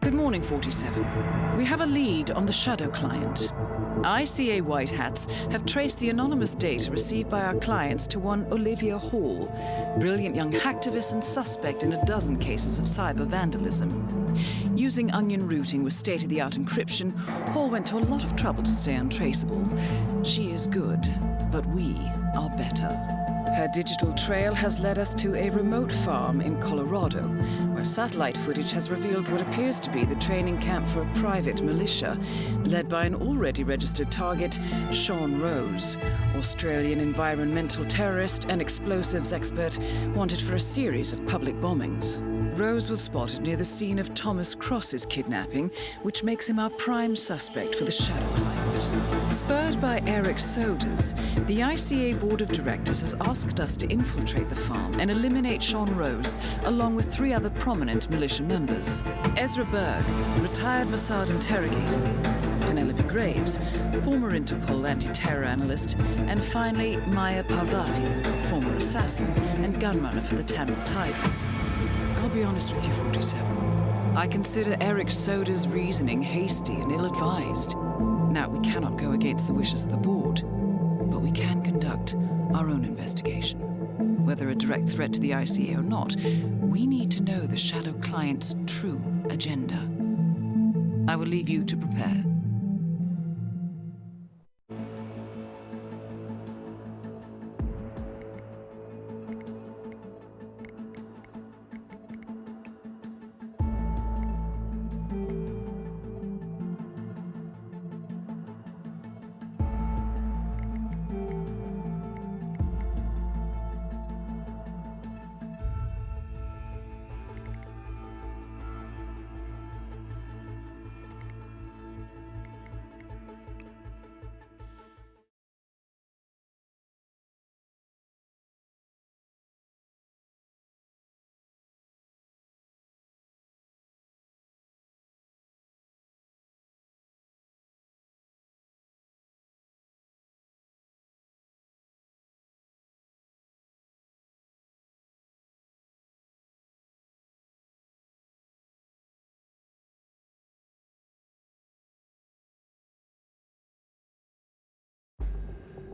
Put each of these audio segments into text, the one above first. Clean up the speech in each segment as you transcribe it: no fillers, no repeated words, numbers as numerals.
Good morning, 47. We have a lead on the Shadow client. ICA White Hats have traced the anonymous data received by our clients to one Olivia Hall, brilliant young hacktivist and suspect in a dozen cases of cyber vandalism. Using onion routing with state-of-the-art encryption, Hall went to a lot of trouble to stay untraceable. She is good, but we are better. Her digital trail has led us to a remote farm in Colorado, where satellite footage has revealed what appears to be the training camp for a private militia, led by an already registered target, Sean Rose, Australian environmental terrorist and explosives expert wanted for a series of public bombings. Rose was spotted near the scene of Thomas Cross's kidnapping, which makes him our prime suspect for the Shadow client. Spurred by Eric Sodas, the ICA Board of Directors has asked us to infiltrate the farm and eliminate Sean Rose, along with 3 other prominent militia members. Ezra Berg, retired Mossad interrogator, Penelope Graves, former Interpol anti-terror analyst, and finally Maya Parvati, former assassin and gunrunner for the Tamil Tigers. I'll be honest with you, 47. I consider Eric Soda's reasoning hasty and ill-advised. Now, we cannot go against the wishes of the board, but we can conduct our own investigation. Whether a direct threat to the ICA or not, we need to know the Shadow client's true agenda. I will leave you to prepare.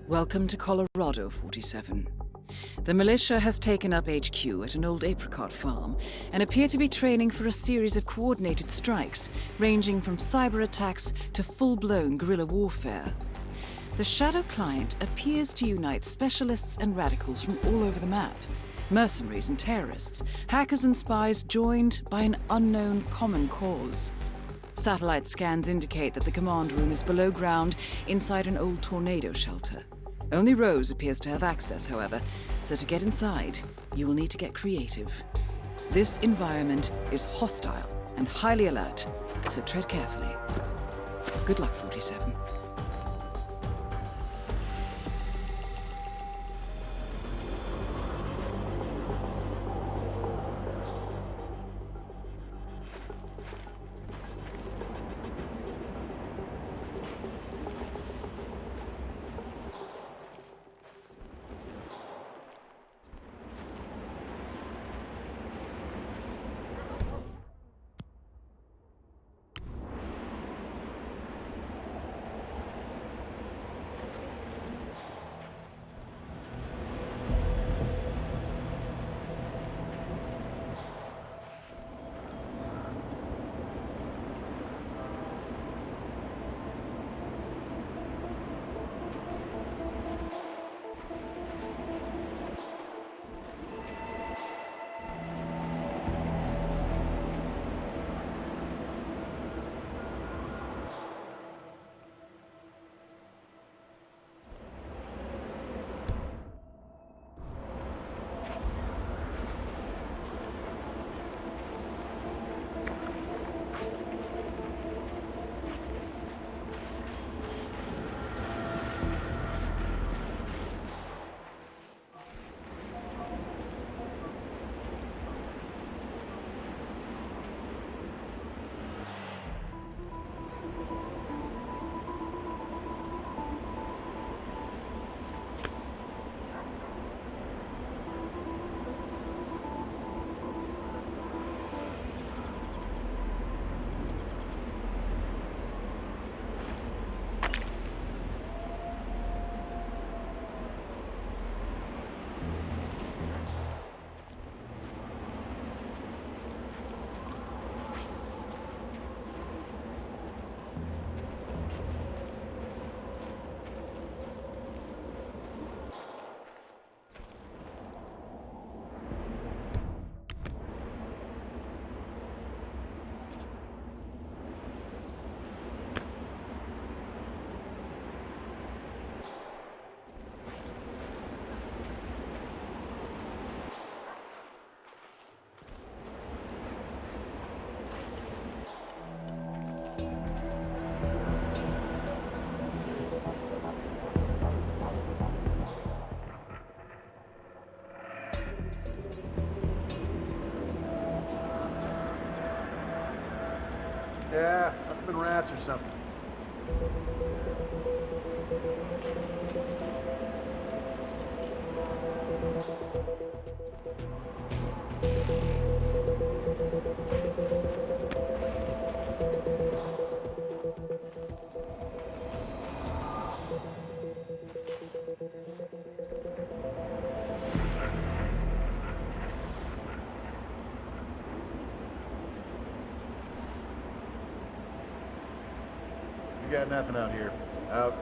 Welcome to Colorado, 47. The militia has taken up HQ at an old apricot farm and appear to be training for a series of coordinated strikes, ranging from cyber attacks to full-blown guerrilla warfare. The Shadow client appears to unite specialists and radicals from all over the map, mercenaries and terrorists, hackers and spies joined by an unknown common cause. Satellite scans indicate that the command room is below ground inside an old tornado shelter. Only Rose appears to have access, however, so to get inside, you will need to get creative. This environment is hostile and highly alert, so tread carefully. Good luck, 47. Yeah, must have been rats or something. You got nothing out here. Out.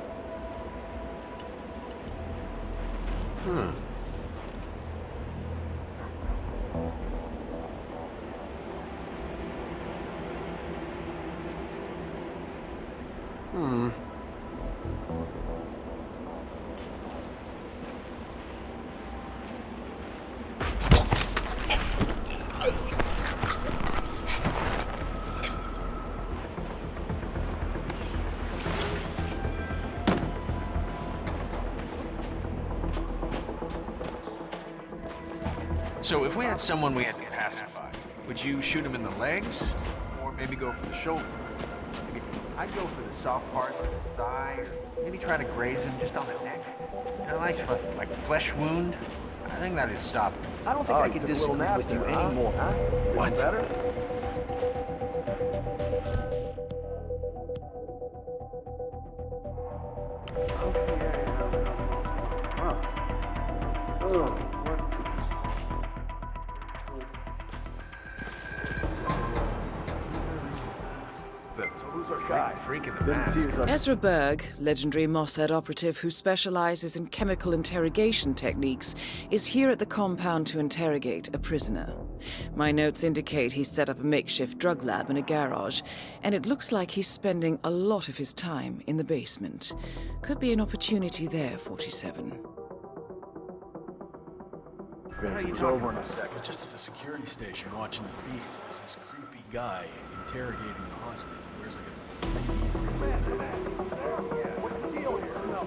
So if we had someone we had to pacify, would you shoot him in the legs? Or maybe go for the shoulder? Maybe I'd go for the soft parts of his thigh, or maybe try to graze him just on the neck. A nice, like, flesh wound? I think that is stoppable. I don't think I can disagree with you anymore. What? Better? Freak in the mask. Ezra Berg, legendary Mossad operative who specializes in chemical interrogation techniques, is here at the compound to interrogate a prisoner. My notes indicate he's set up a makeshift drug lab in a garage, and it looks like he's spending a lot of his time in the basement. Could be an opportunity there, 47. What are you over in a second? Just at the security station watching the feeds. There's this creepy guy interrogating the hostage. Where's like What's the deal here? No.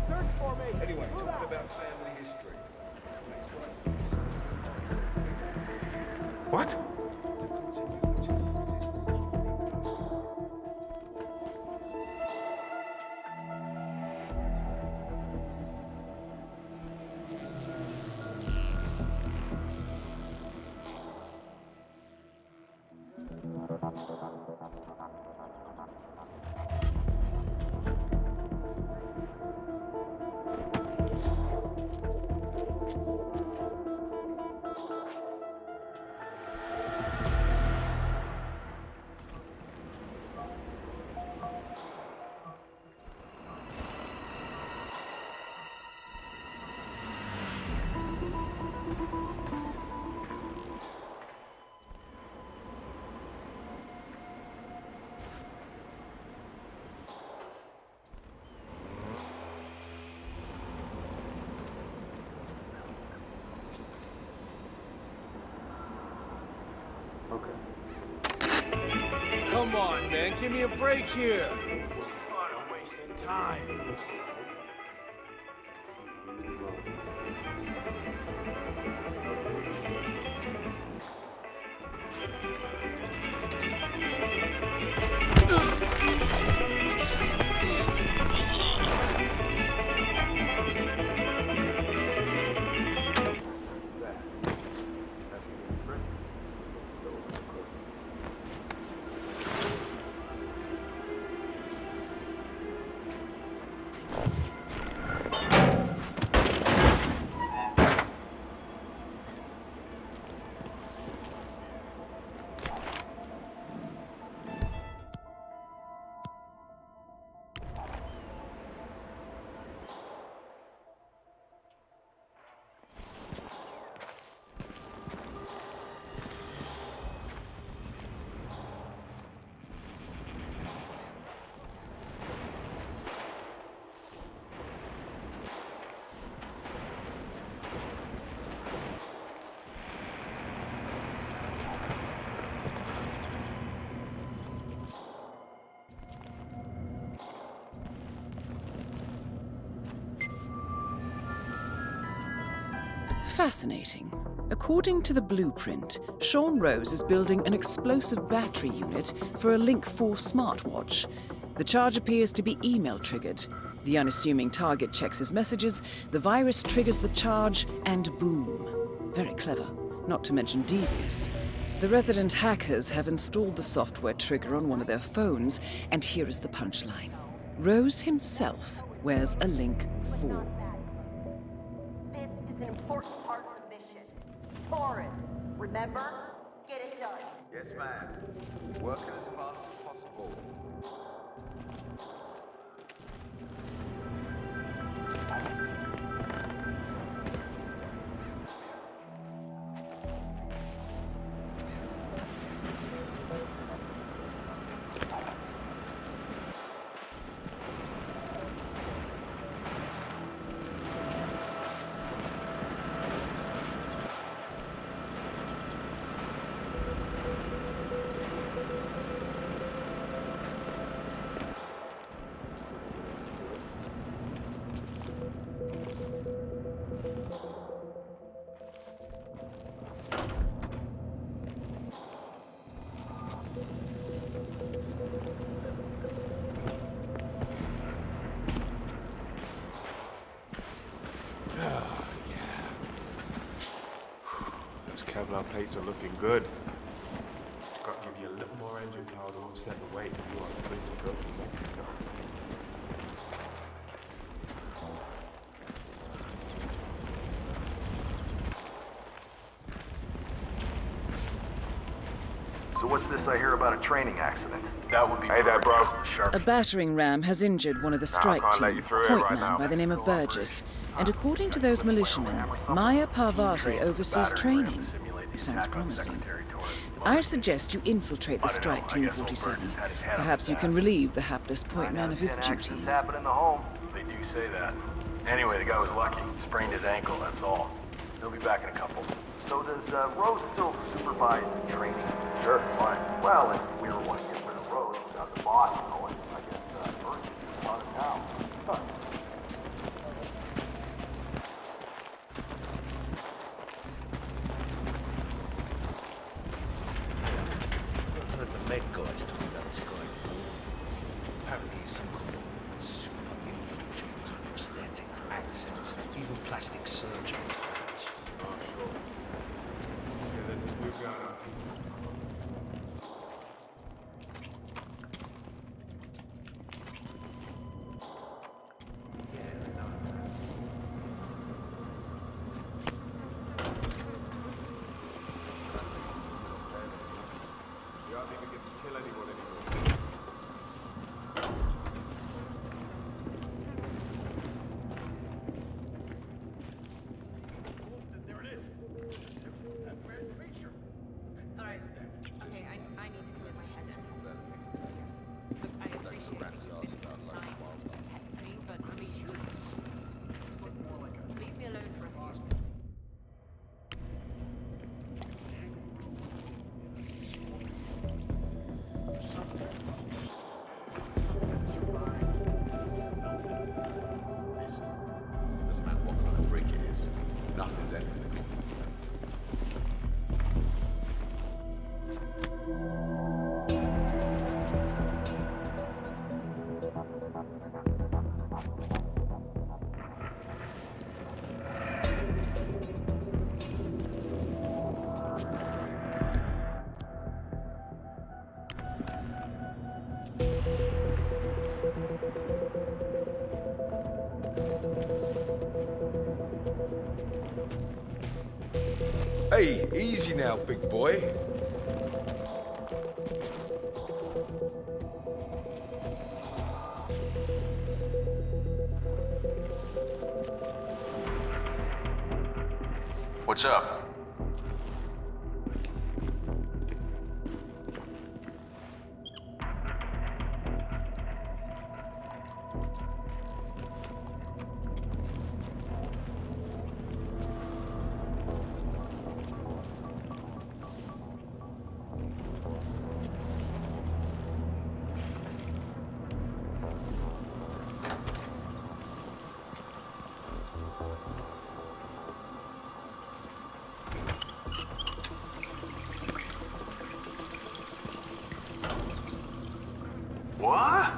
Search for me. Anyway, talking about family history. What? Come on, man, give me a break here. What a waste of time. Fascinating. According to the blueprint, Sean Rose is building an explosive battery unit for a Link 4 smartwatch. The charge appears to be email-triggered. The unassuming target checks his messages, the virus triggers the charge, and boom. Very clever, not to mention devious. The resident hackers have installed the software trigger on one of their phones, and here is the punchline. Rose himself wears a Link 4. This is an important part of the mission. Taurus, remember? Get it done. Yes, ma'am. Working as fast as possible. Kevlar plates are looking good. Got to give you a little more engine power to offset the weight if you are free to go from Mexico. So what's this I hear about a training accident? That would be Hey there, bro. A battering ram has injured one of the strike can't let team, you through it point right man now. by the name of Burgess. And according to those militiamen, Maya Parvati oversees training. Sounds promising. I suggest you infiltrate the strike team 47. Perhaps you can relieve the hapless point man of his duties. Happen in the home. They do say that. Anyway, the guy was lucky. Sprained his ankle, that's all. He'll be back in a couple. So does Rose still supervise the training? Sure. Why? Well, if we were wanting to get rid of Rose without the boss knowing, I guess Burgess is out of town. Huh. I heard the med guys talking about this guy. Apparently he's some kind of super infiltrator, prosthetics, accents, even plastic surgeons. Oh, sure. Yeah, there's this new guy out here. You aren't even get to kill anyone anymore. Alright. Okay, I need to clear my head. Look, I appreciate you but leave me alone for a while. Listen, doesn't matter what kind of freak it is, nothing's ethical. Hey, easy now, big boy. What's up? What?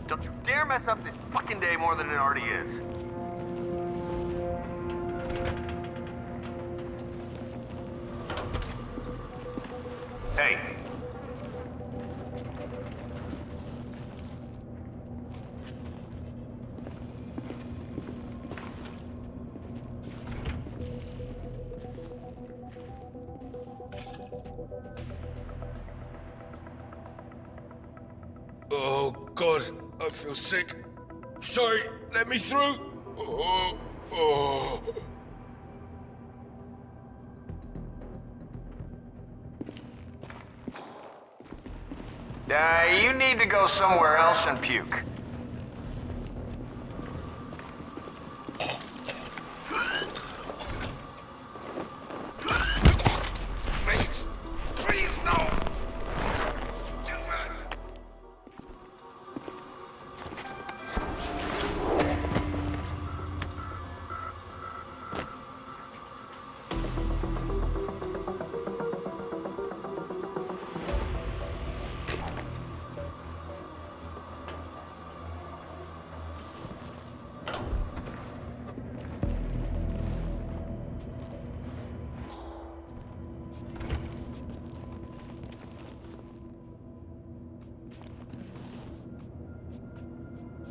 Don't you dare mess up this fucking day more than it already is. Hey. Oh, God, I feel sick. Sorry, let me through. Oh. You need to go somewhere else and puke. Please, no.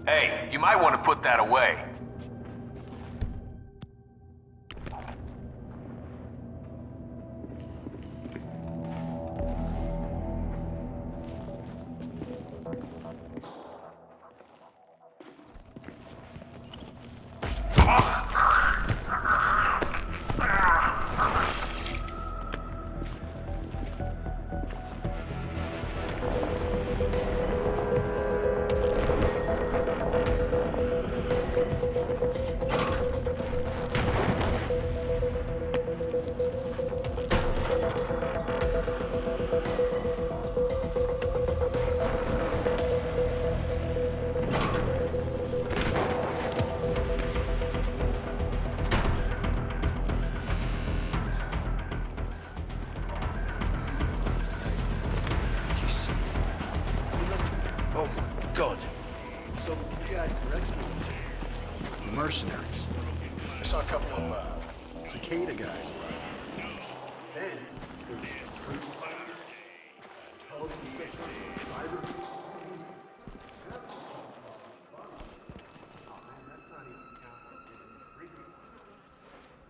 Hey, you might want to put that away. Oh, my God. So, you guys were experts. Mercenaries. I saw a couple of, cicada guys. Then,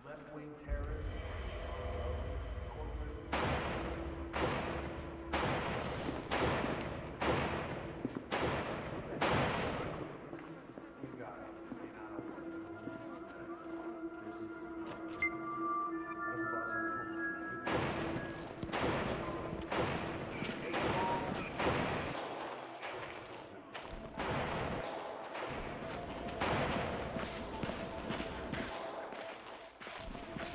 left-wing terrorists.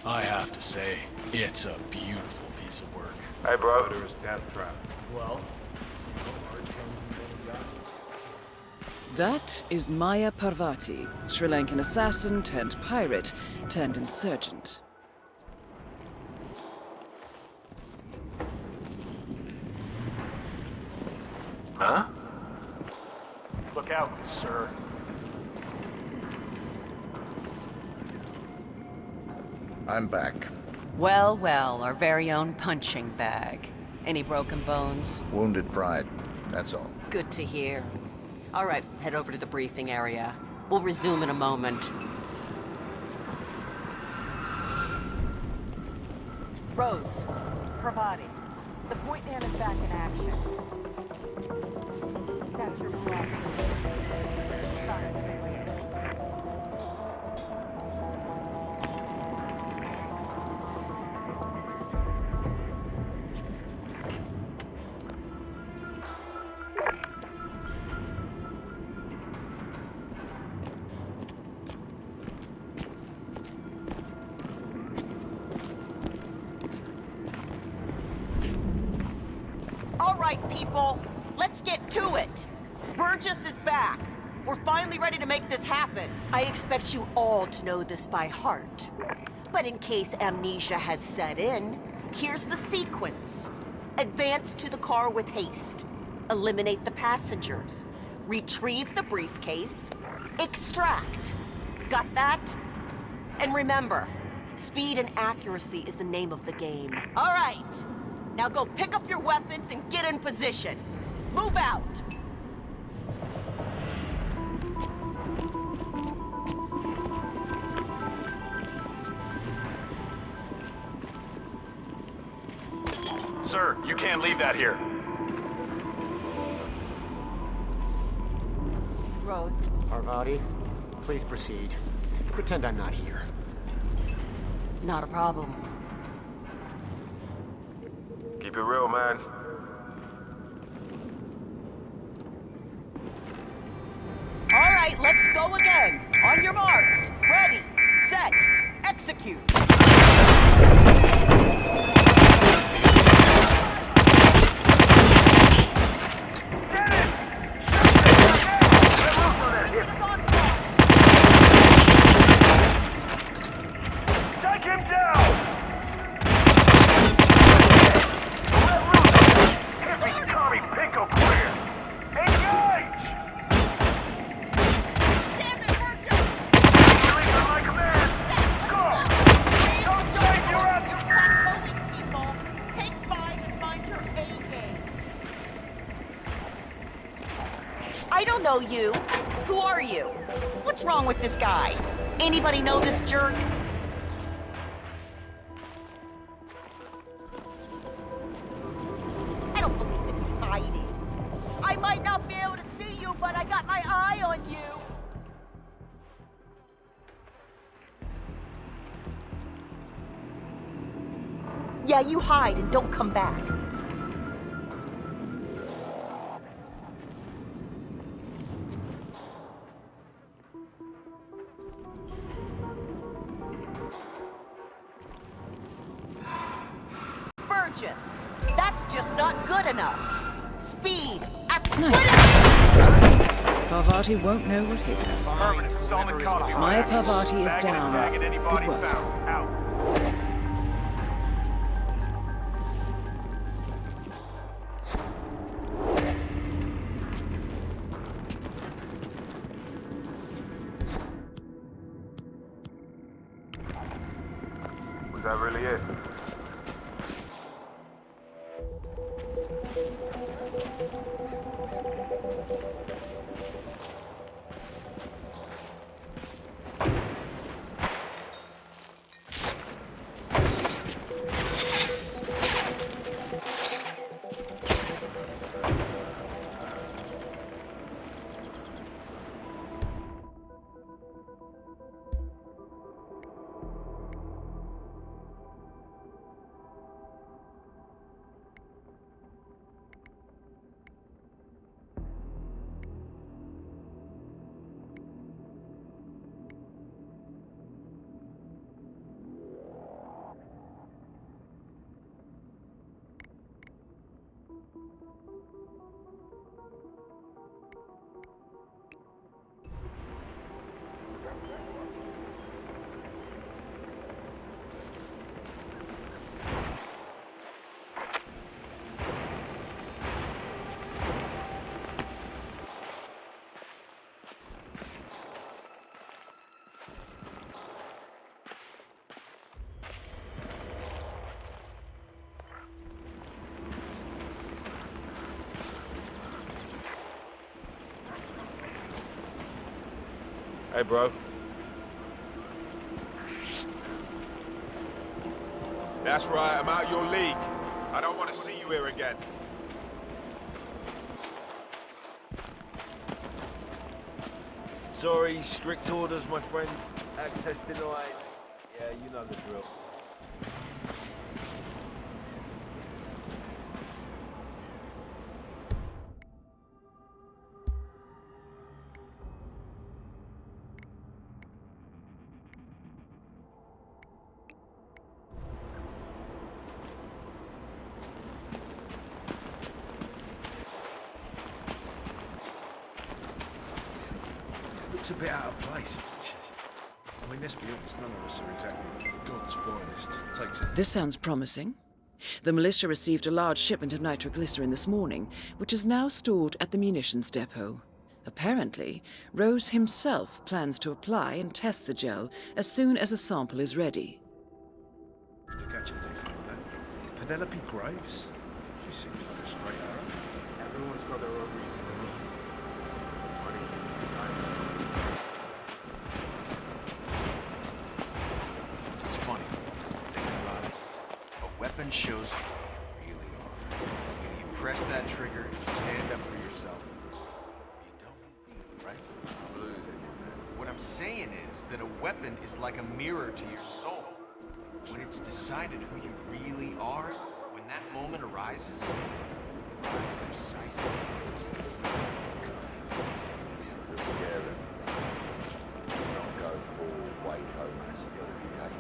I have to say, it's a beautiful piece of work. Hey, bro. There is death trap. Well, That is Maya Parvati, Sri Lankan assassin turned pirate turned insurgent. Huh? Look out, sir. I'm back. Well, well, our very own punching bag. Any broken bones? Wounded pride, that's all. Good to hear. All right, head over to the briefing area. We'll resume in a moment. Rose, Pravati, the point man is back in action. That's your blood. All right, people, let's get to it. Burgess is back. We're finally ready to make this happen. I expect you all to know this by heart. But in case amnesia has set in, here's the sequence. Advance to the car with haste. Eliminate the passengers. Retrieve the briefcase. Extract. Got that? And remember, speed and accuracy is the name of the game. All right. Now go pick up your weapons and get in position. Move out. Sir, you can't leave that here. Rose. Parvati, please proceed. Pretend I'm not here. Not a problem. Keep it real, man. All right, let's go again. On your marks. Ready, set, execute. Take him down! Hippie-commie pinko clear! Engage! Damn it, Virgil! Release on my command! Go! Don't save your ass! You're plateauing, people. Take 5 and find your A game. I don't know you. Who are you? What's wrong with this guy? Anybody know this jerk? I don't believe in hiding. I might not be able to see you, but I got my eye on you. Yeah, you hide and don't come back. Burgess, that's just not good enough. Speed, Nice. Parvati won't know what hit her. Affirmative. Solomon copy. My Parvati is Bag and down. tag at any body Good work. found. Out. Was that really it? Hey, bro. That's right, I'm out your league. I don't want to see you here again. Sorry, strict orders, my friend. Access denied. Yeah, you know the drill. Looks a bit out of place. I mean, let's be honest, none of us are exactly God's finest. Takes a This sounds promising. The militia received a large shipment of nitroglycerin this morning, which is now stored at the munitions depot. Apparently, Rose himself plans to apply and test the gel as soon as a sample is ready. to catch a thief like that. Penelope Graves? She seems like a straight arrow. Everyone's got their own reason. It's funny. Think about it. A weapon shows who you really are. Either you press that trigger and stand up for yourself, or you don't, right? What I'm saying is that a weapon is like a mirror to your soul. When it's decided who you really are, when that moment arises, it's precisely. You're scaring. Let's not go full Waco massacre, okay?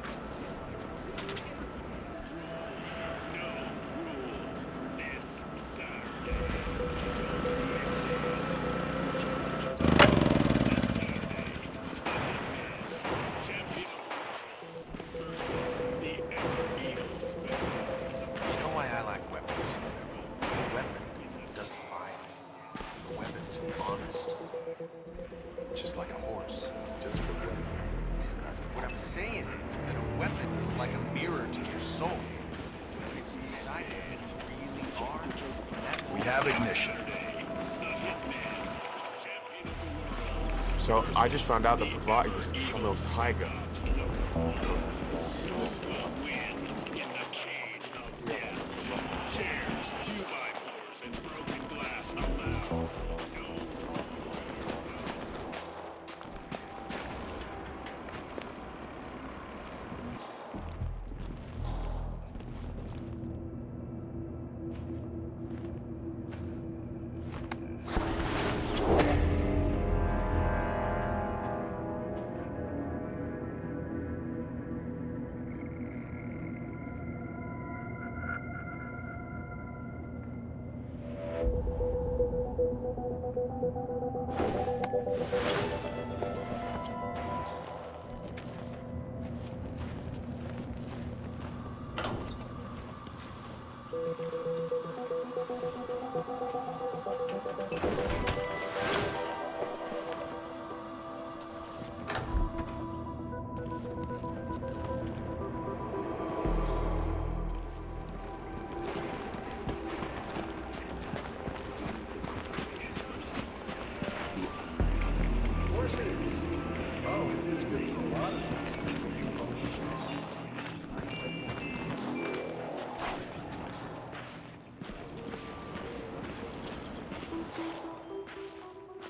You know why I like weapons? A weapon doesn't lie. A weapon's honest. Just like a horse. What I'm saying is that a weapon is like a mirror to your soul. When it's decided who you really are, that We have ignition. So I just found out that Pravati was a Tamil tiger.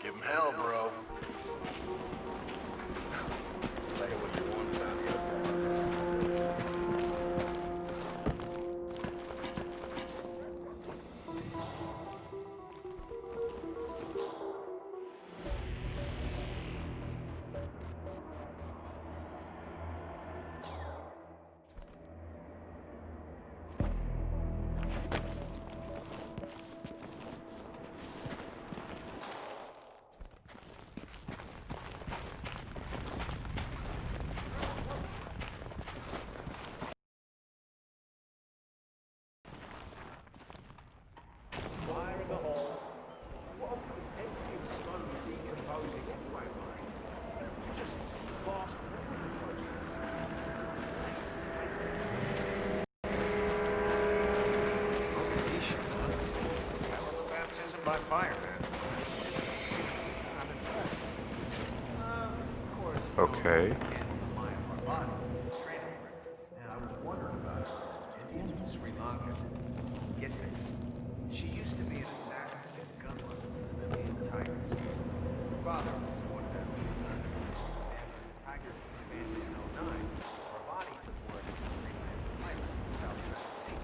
Give him hell, bro. Say what you want about the other. Baptism by fire, man. I'm impressed. Okay. And I was wondering about it. Indian in Sri Lanka. Get this. She used to be an assassin and gunrunner between tigers. Her father was one of them. After the tigers disbanded in '09, her body took work as a freelance pilot in South China Sea.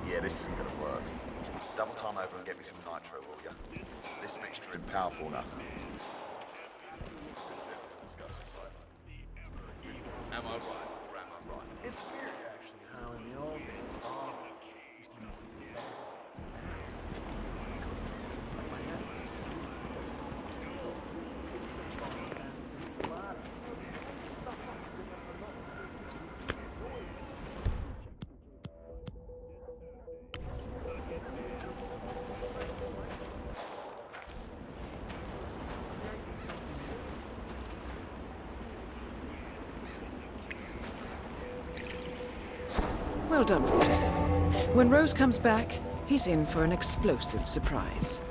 Yeah, this isn't gonna work. Double time over and get me some nitro, will ya? This mixture is powerful enough. It's weird, actually, how in the old days, all used to mean something bad. Like my head. Well done, 47. When Rose comes back, he's in for an explosive surprise.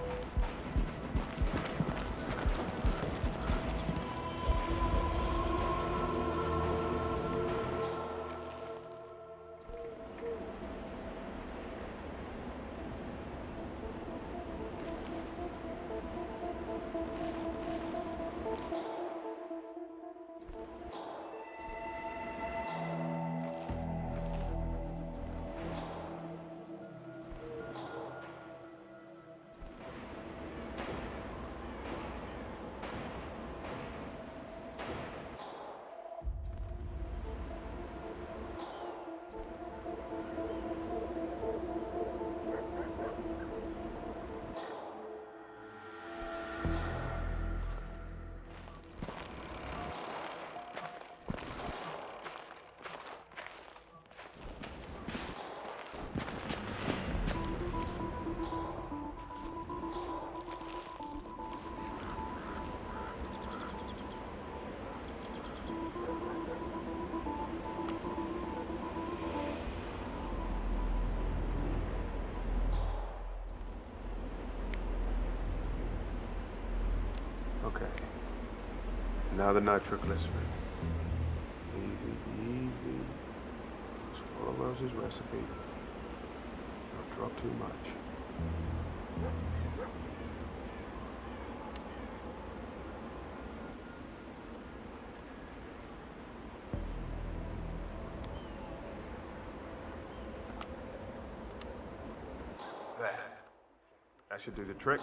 Okay. Now the nitroglycerin. Easy, easy. Just follow Rose's recipe. Don't drop too much. There. That should do the trick.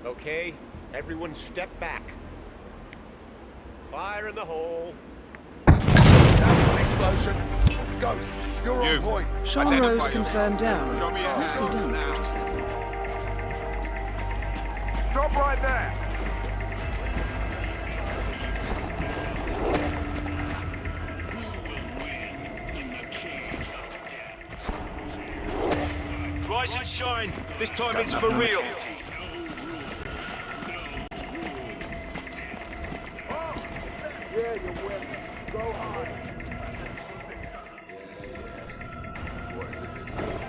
Okay, everyone step back. Fire in the hole. That's an explosion. Ghost, you're on point. Sean Rose confirmed down. Nicely done, 47. Stop right there! Rise and shine. This time it's for real. Yeah, you win. Go hard. What is it this time?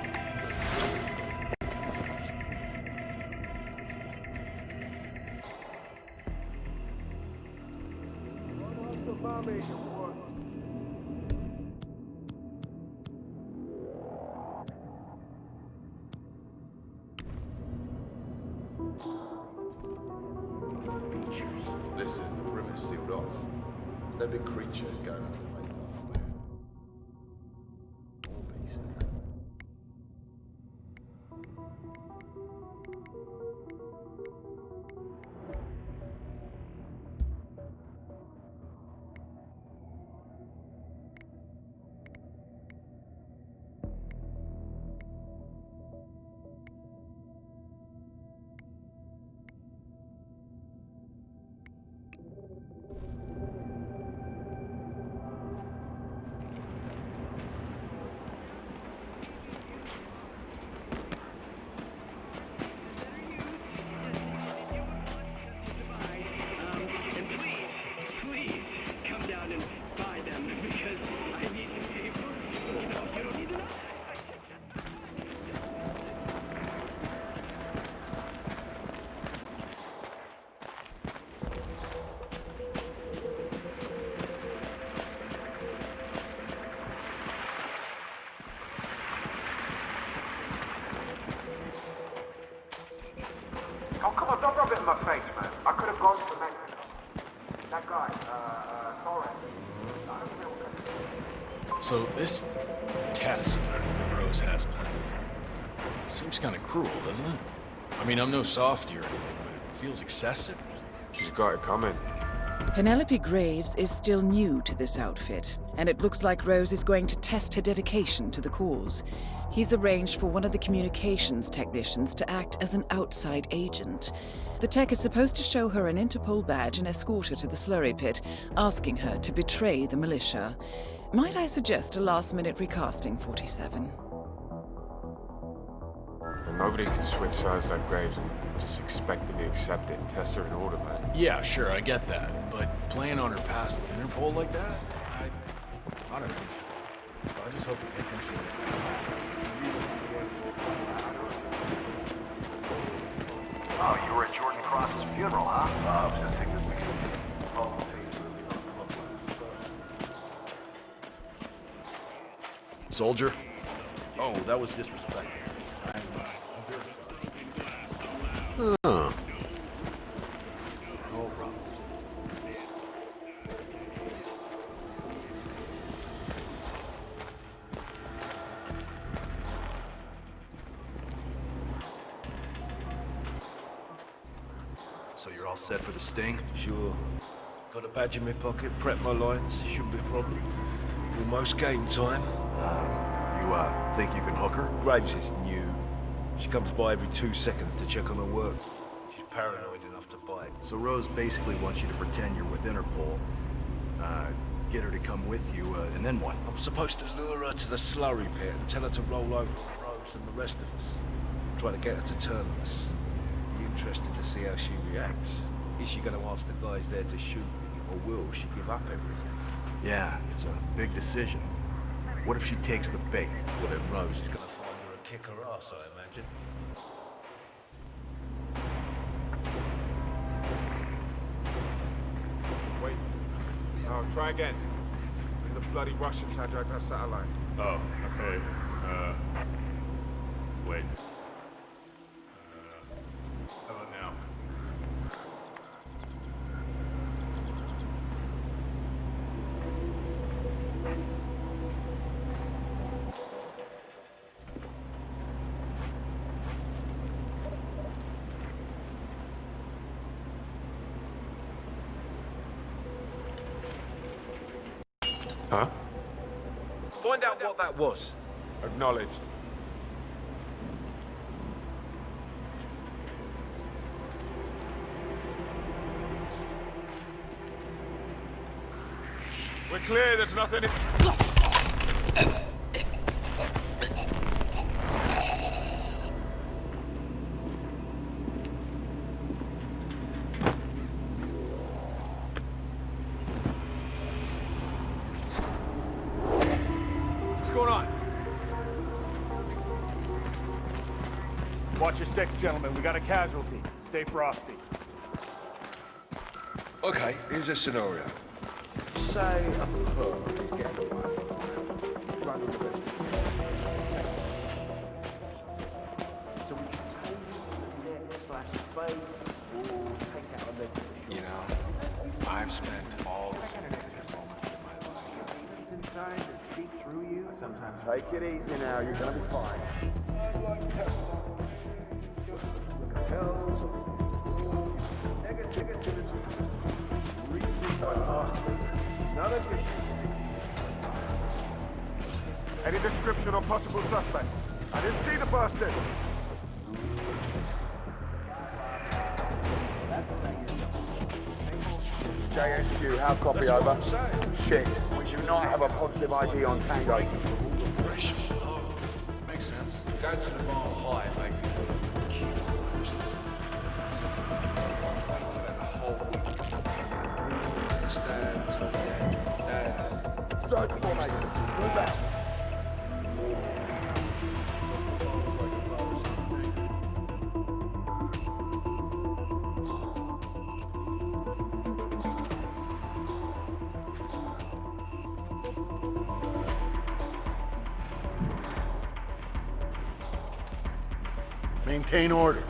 Listen, the room is sealed off. There be creatures going on the way. Or beast. Oh, come on, don't rub it in my face, man. I could have gone to Mexico. That guy, Torres. I don't know what So this test that Rose has planned seems kind of cruel, doesn't it? I mean, I'm no softy or anything, but it feels excessive. She's got it coming. Penelope Graves is still new to this outfit, and it looks like Rose is going to test her dedication to the cause. He's arranged for one of the communications technicians to act as an outside agent. The tech is supposed to show her an Interpol badge and escort her to the slurry pit, asking her to betray the militia. Might I suggest a last-minute recasting, 47? And nobody can switch sides like Graves and just expect to be accepted. Tests are in order, man. Yeah, sure, I get that. But playing on her past with Interpol like that? I don't know. I just hope you take interest. Oh, you were at Jordan Cross's funeral, huh? I was gonna take this weekend. Oh, Soldier? Oh, that was disrespectful. Huh. No problem. So you're all set for the sting? Sure. Got a badge in my pocket, prep my lines, shouldn't be a problem. Almost game time. You, think you can hook her? Graves is new. She comes by every 2 seconds to check on her work. She's paranoid enough to bite. So Rose basically wants you to pretend you're with Interpol, get her to come with you, and then what? I'm supposed to lure her to the slurry pit and tell her to roll over on Rose and the rest of us. Try to get her to turn on us. Be interested to see how she reacts. Is she going to ask the guys there to shoot me, or will she give up everything? Yeah, it's a big decision. What if she takes the bait? Well, then Rose is going to find her and kick her ass, I imagine. Wait. No, try again. And the bloody Russians hijacked our satellite. Oh, okay. Wait. How about now? Huh? Find out what that was. Acknowledged. We're clear, there's nothing in... What's going on? Watch your six, gentlemen. We got a casualty. Stay frosty. Okay, here's a scenario. Say a perp is getting away. Run the rest. So we can take the neck/face or take out a leg. You know, I've spent all this see through you? Take it easy now, you're gonna be fine. None of your Any description or possible suspect? I didn't see the person. JSQ, how copy That's what over? I'm saying. Shit, we do not have a positive ID on Tango. Pressure. Makes sense. Go to the mile high, maybe sort of keep the stands, Search formation. Move out. Maintain order.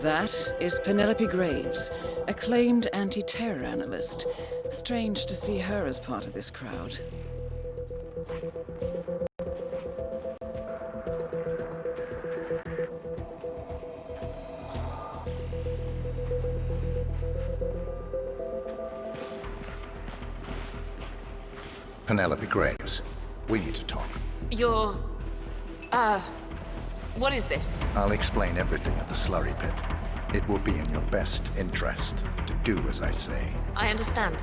That is Penelope Graves, acclaimed anti-terror analyst. Strange to see her as part of this crowd. Penelope Graves, we need to talk. You're... what is this? I'll explain everything at the slurry pit. It will be in your best interest to do as I say. I understand.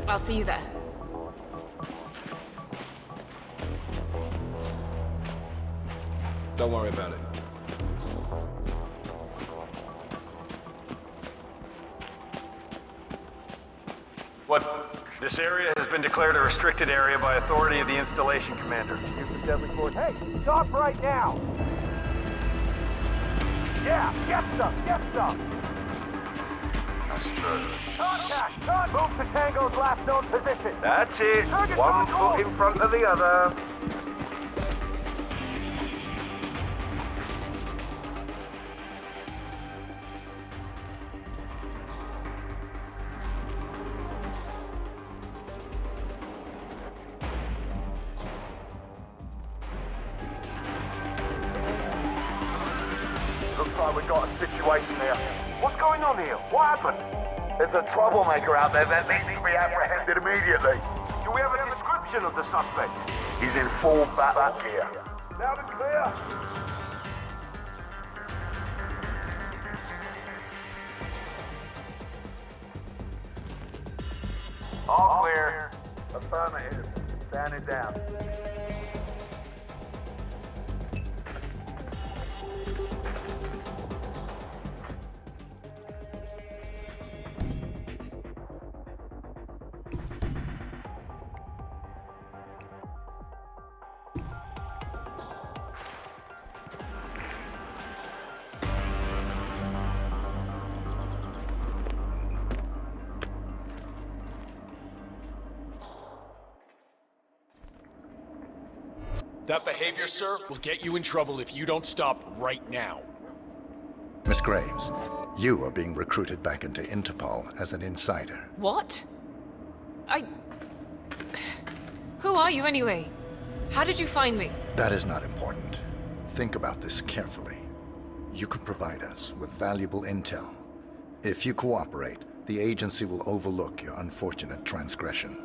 I'll see you there. Don't worry about it. What? This area has been declared a restricted area by authority of the installation commander. Use the deadly force. Hey, stop right now! Yeah, get some, get some! That's true. Contact! Move to Tango's last known position! That's it. One foot in front of the other. Looks like we got a situation here. What's going on here? What happened? There's a troublemaker out there that needs to be apprehended immediately. Do we have a description of the suspect? He's in full bat gear. Loud and clear. All clear. Affirmative. Standing down. That behavior, sir, will get you in trouble if you don't stop right now. Miss Graves, you are being recruited back into Interpol as an insider. What? Who are you anyway? How did you find me? That is not important. Think about this carefully. You can provide us with valuable intel. If you cooperate, the agency will overlook your unfortunate transgression.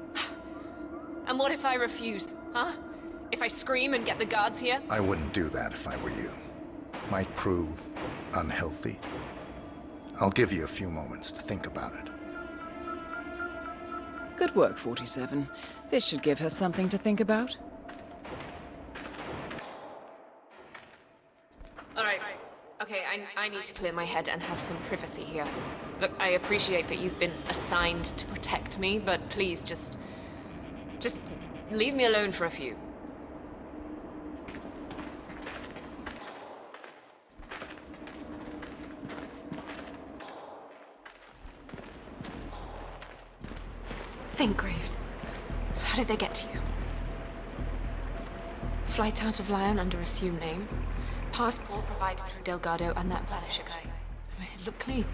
And And what if I refuse, huh? If I scream and get the guards here? I wouldn't do that if I were you. Might prove unhealthy. I'll give you a few moments to think about it. Good work, 47. This should give her something to think about. Alright. Okay, I need to clear my head and have some privacy here. Look, I appreciate that you've been assigned to protect me, but please just leave me alone for a few. Think, Graves. How did they get to you? Flight out of Lyon under assumed name. Passport provided through Delgado and that Vanisher guy. I mean, it looked clean.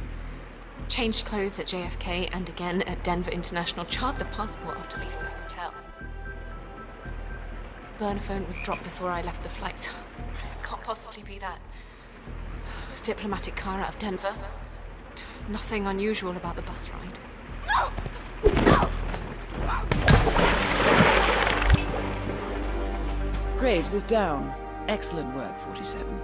Changed clothes at JFK and again at Denver International. Charred the passport after leaving the hotel. Burner phone was dropped before I left the flight, so it can't possibly be that. Diplomatic car out of Denver. Nothing unusual about the bus ride. Graves is down. Excellent work, 47.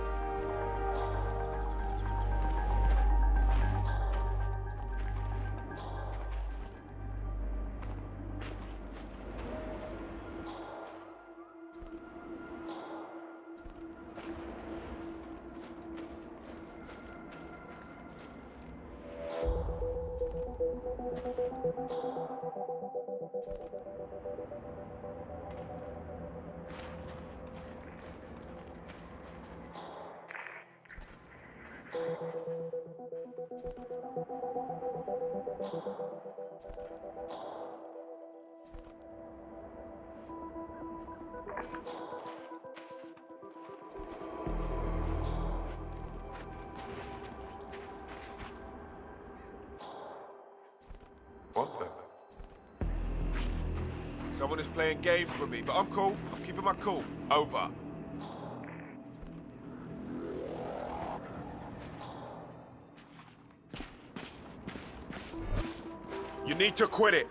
What the? Someone is playing games with me, but I'm cool. I'm keeping my cool. Over. You need to quit it.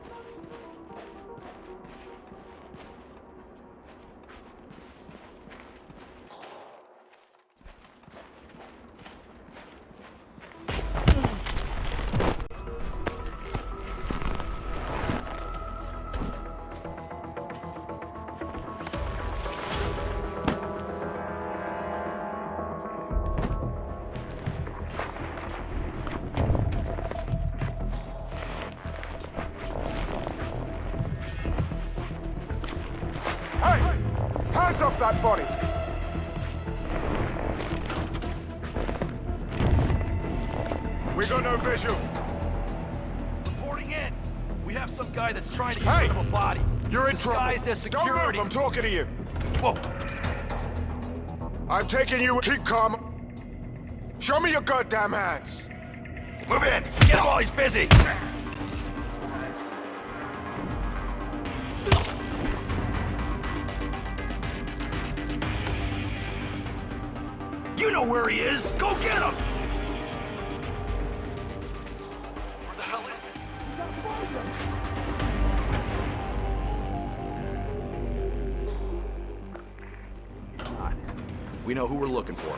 Hands off that body! We got no visual. Reporting in. We have some guy that's trying to get Hey! rid of a body. You're in Disguised trouble. as security. Don't move, I'm talking to you. Whoa. I'm taking you. Keep calm. Show me your goddamn hands. Move in. Get him while he's busy. You know where he is. Go get him. Where the hell is he? We know who we're looking for.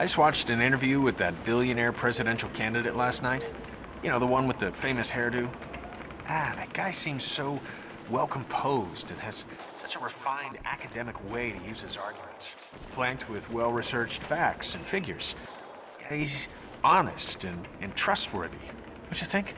I just watched an interview with that billionaire presidential candidate last night. You know, the one with the famous hairdo. That guy seems so well composed and has such a refined academic way to use his arguments, flanked with well-researched facts and figures. Yeah, he's honest and trustworthy. What you think?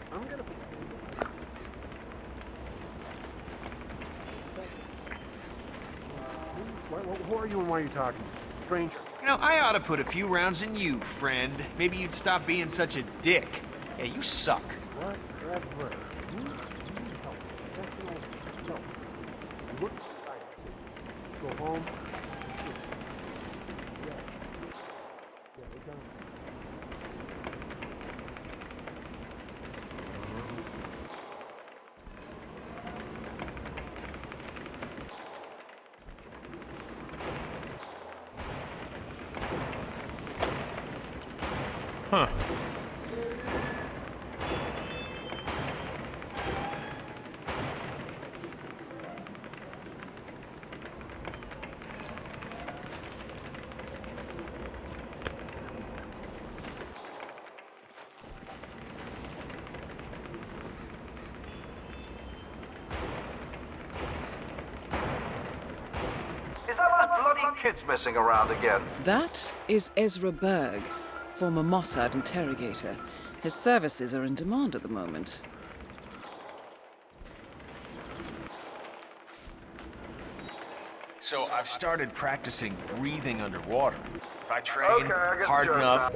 Who are you and why are you talking? Stranger. You know, I ought to put a few rounds in you, friend. Maybe you'd stop being such a dick. Yeah, you suck. Whatever. You need help. Professional help. Look. Go home. Yeah, we're done. Huh. Is that those bloody kids messing around again? That is Ezra Berg, former Mossad interrogator. His services are in demand at the moment. So I've started practicing breathing underwater. If I train Okay, I get hard the joke enough...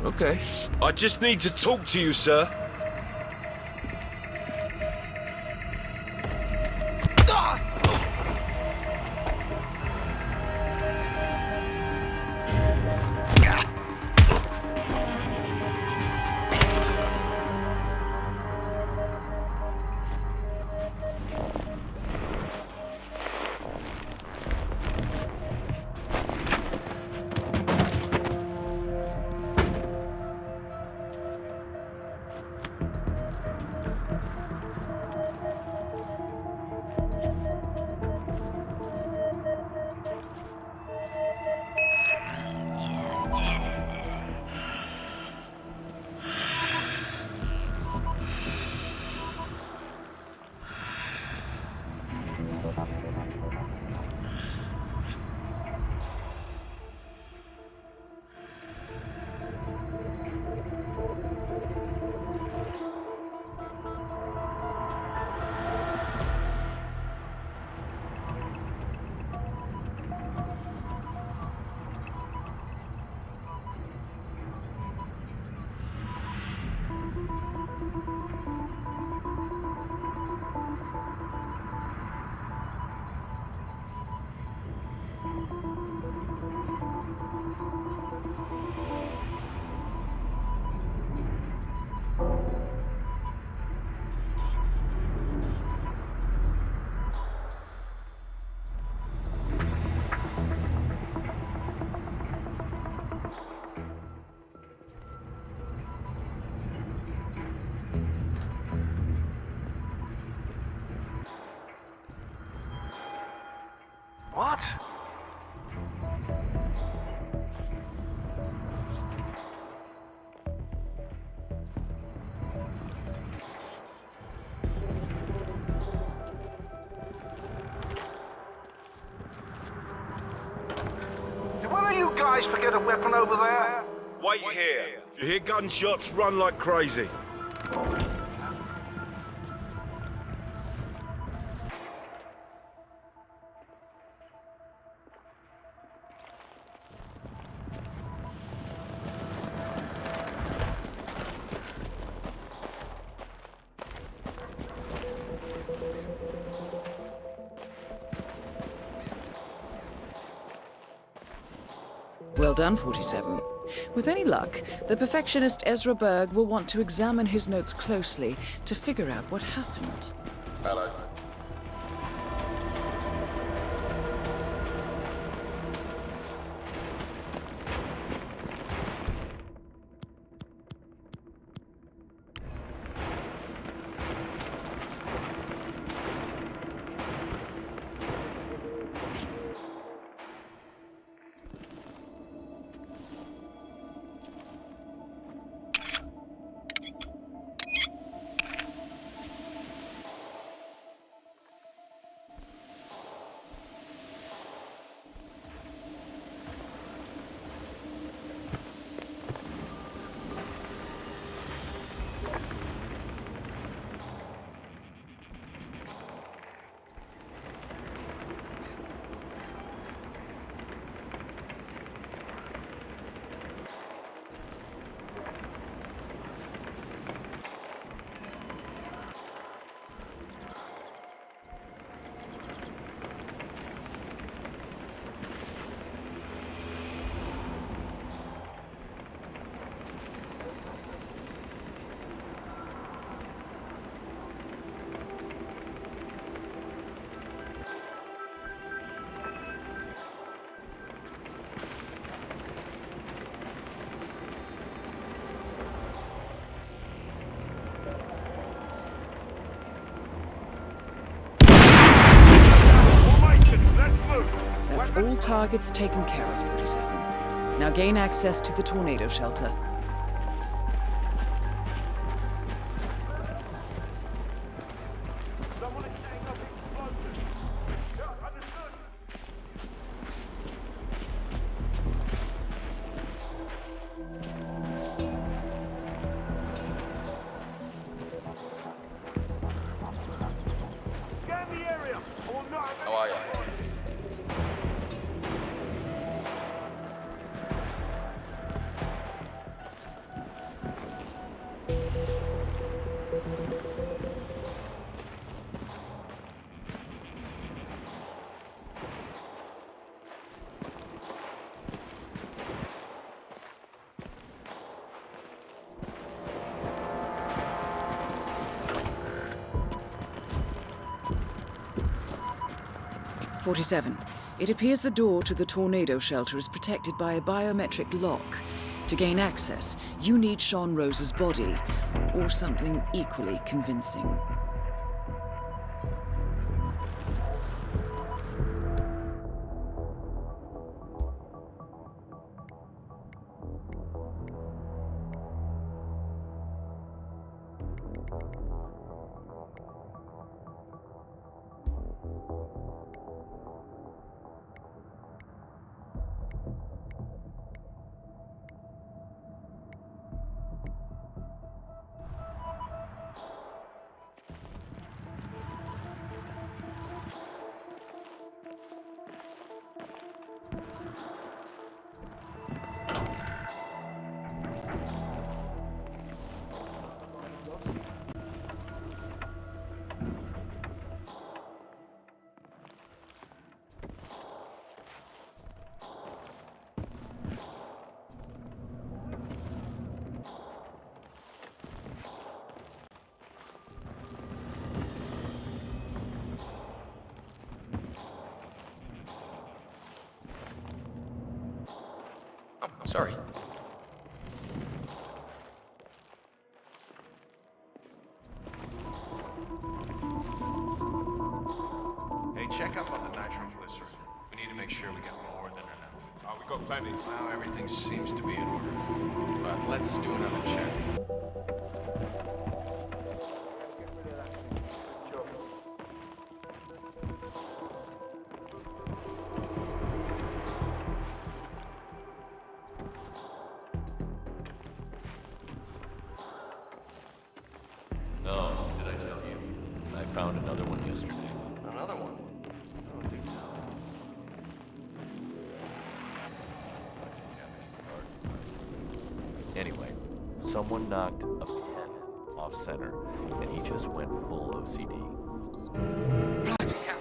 Okay. I just need to talk to you, sir. What? Did one of you guys forget a weapon over there? Wait here. If you hear gunshots, run like crazy. Well done, 47. With any luck, the perfectionist Ezra Berg will want to examine his notes closely to figure out what happened. Hello. All targets taken care of, 47. Now gain access to the tornado shelter. How are you? It appears the door to the tornado shelter is protected by a biometric lock. To gain access, you need Sean Rose's body, or something equally convincing. Oh, sorry. Hey, check up on the nitroglycerin. We need to make sure we get more than enough. Oh, we got plenty. Well, everything seems to be in order. But let's do another check. Oh, did I tell you? I found another one yesterday. Another one? Oh, do tell. Anyway, someone knocked a pen off center, and he just went full OCD. Bloody hell.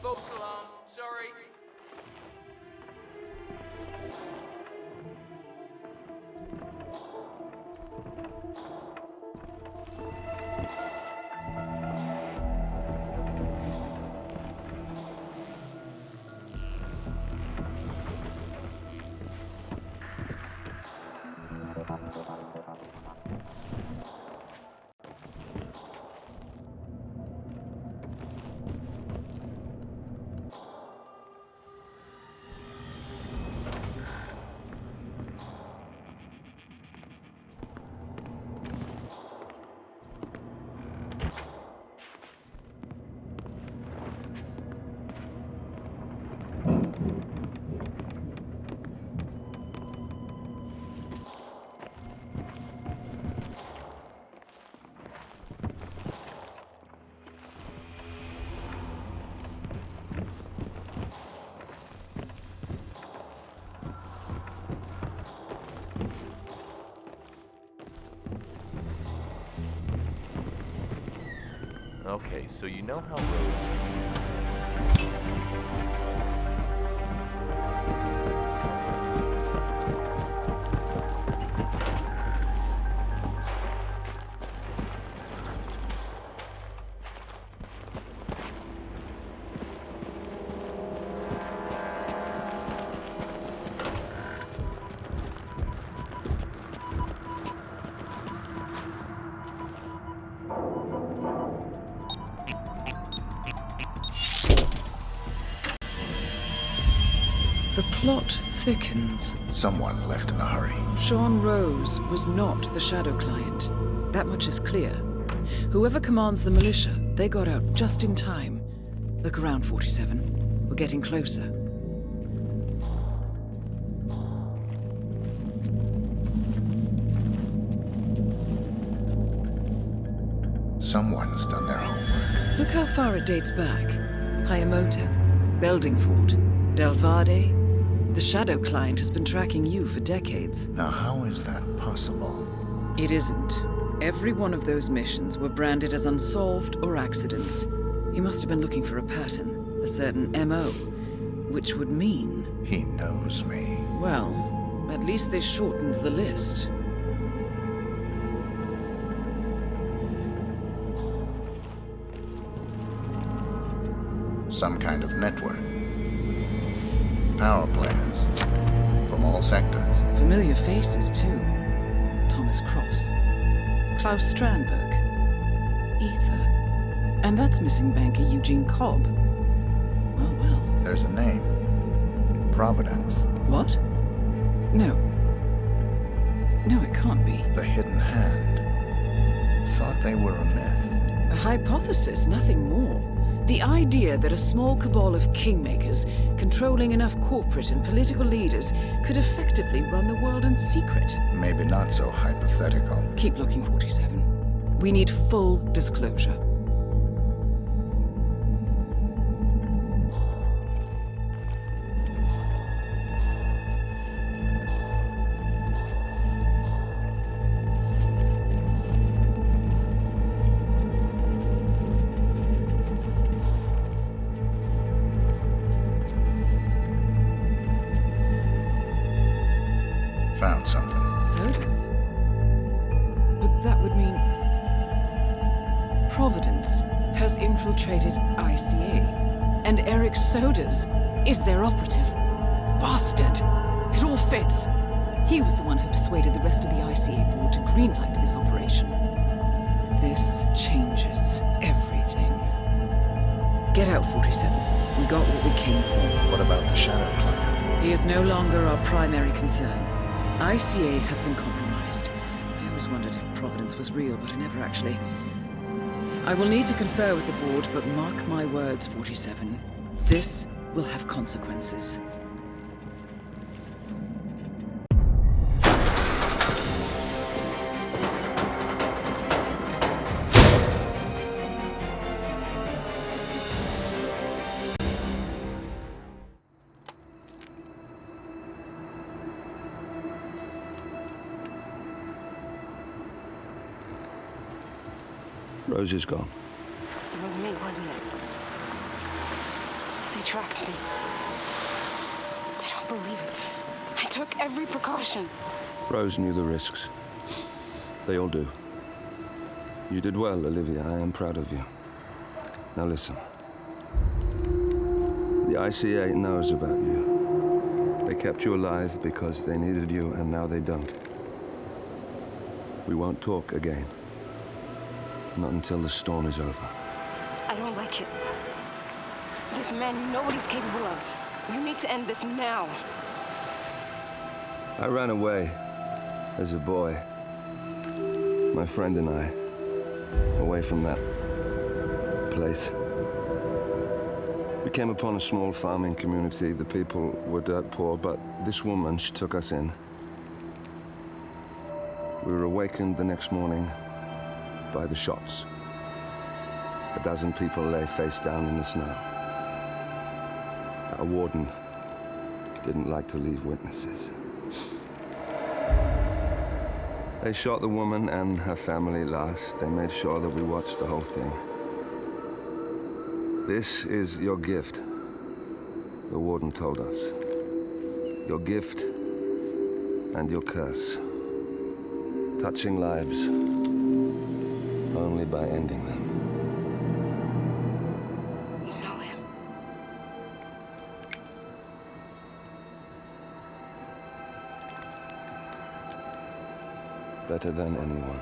False alarm. Sorry. Okay, so you know how Rose... The plot thickens. Someone left in a hurry. Sean Rose was not the Shadow Client. That much is clear. Whoever commands the militia, they got out just in time. Look around, 47. We're getting closer. Someone's done their homework. Look how far it dates back. Hayamoto, Beldingford, Delvade. The Shadow Client has been tracking you for decades. Now, how is that possible? It isn't. Every one of those missions were branded as unsolved or accidents. He must have been looking for a pattern, a certain MO, which would mean... He knows me. Well, at least this shortens the list. Some kind of network. Power players. From all sectors. Familiar faces, too. Thomas Cross. Klaus Strandberg. Ether. And that's missing banker Eugene Cobb. Well, well. There's a name. Providence. What? No. No, it can't be. The Hidden Hand. Thought they were a myth. A hypothesis, nothing more. The idea that a small cabal of kingmakers, controlling enough corporate and political leaders, could effectively run the world in secret. Maybe not so hypothetical. Keep looking, 47. We need full disclosure. Found something. Sodas? But that would mean... Providence has infiltrated ICA. And Eric Sodas is their operative. Bastard! It all fits. He was the one who persuaded the rest of the ICA board to greenlight this operation. This changes everything. Get out, 47. We got what we came for. What about the Shadow Client? He is no longer our primary concern. ICA has been compromised. I always wondered if Providence was real, but I never actually... I will need to confer with the board, but mark my words, 47. This will have consequences. Rose is gone. It was me, wasn't it? They tracked me. I don't believe it. I took every precaution. Rose knew the risks. They all do. You did well, Olivia. I am proud of you. Now listen. The ICA knows about you. They kept you alive because they needed you, and now they don't. We won't talk again. Not until the storm is over. I don't like it. This man, you know what he's capable of. You need to end this now. I ran away as a boy. My friend and I. Away from that place. We came upon a small farming community. The people were dirt poor, but this woman, she took us in. We were awakened the next morning by the shots. A dozen people lay face down in the snow. Our warden didn't like to leave witnesses. They shot the woman and her family last. They made sure that we watched the whole thing. This is your gift, the warden told us. Your gift and your curse. Touching lives only by ending them. You know him. Better than anyone.